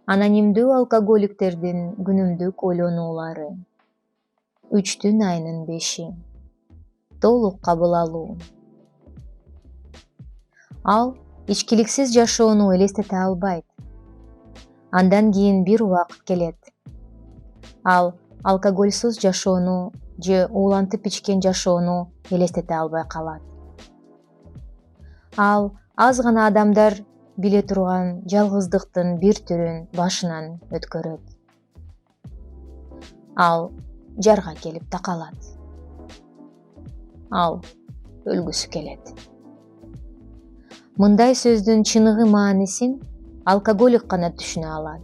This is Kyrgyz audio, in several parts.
Анонимдүү алкоголиктердин күнүмдүк ойлонуулары. 3/5. Толук кабыл алуу. Ал ичкиликсиз жашоону элестете албайт. Андан кийин бир убакыт келет. Ал алкогольсуз жашоону же уулантып ичкен жашоону элестете албай калат. Ал аз гана адамдар биле турган жалгыздыктын бир түрүн башынан өткөрөт. Ал жарга келип такалат. Ал өлгүсү келет. Мындай сөздүн чыныгы маанисин алкоголик гана түшүнө алат.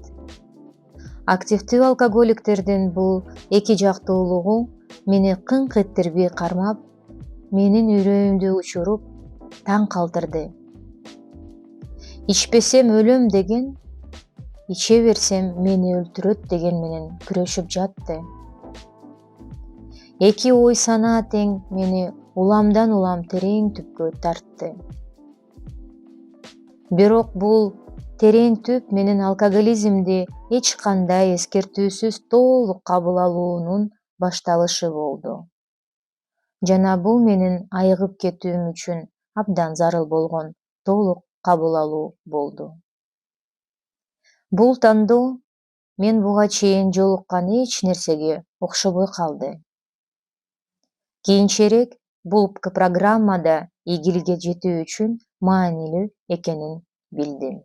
Активдүү алкоголиктердин бул эки жактуулугу мени кыңк эттирбей кармап, менин үрөйүмдү учуруп, таң калтырды. Ичпесем өлөм деген, иче берсем мени өлтүрөт деген менен күрөшүп жатты. Эки ой санаа тең мени уламдан улам терең түпкө тартты. Бирок бул терең түп менин алкоголизмди эч кандай эскертүүсүз толук кабыл алуунун башталышы болду. Жана бул менин айыгып кетүүм үчүн абдан зарыл болгон толук кабыл алуу болду. Бул тандоо мен буга чейин жолуккан эч нерсеге окшобой калды. Кийинчерээк бул программада игиликке жетүү үчүн маанилүү экенин билдим.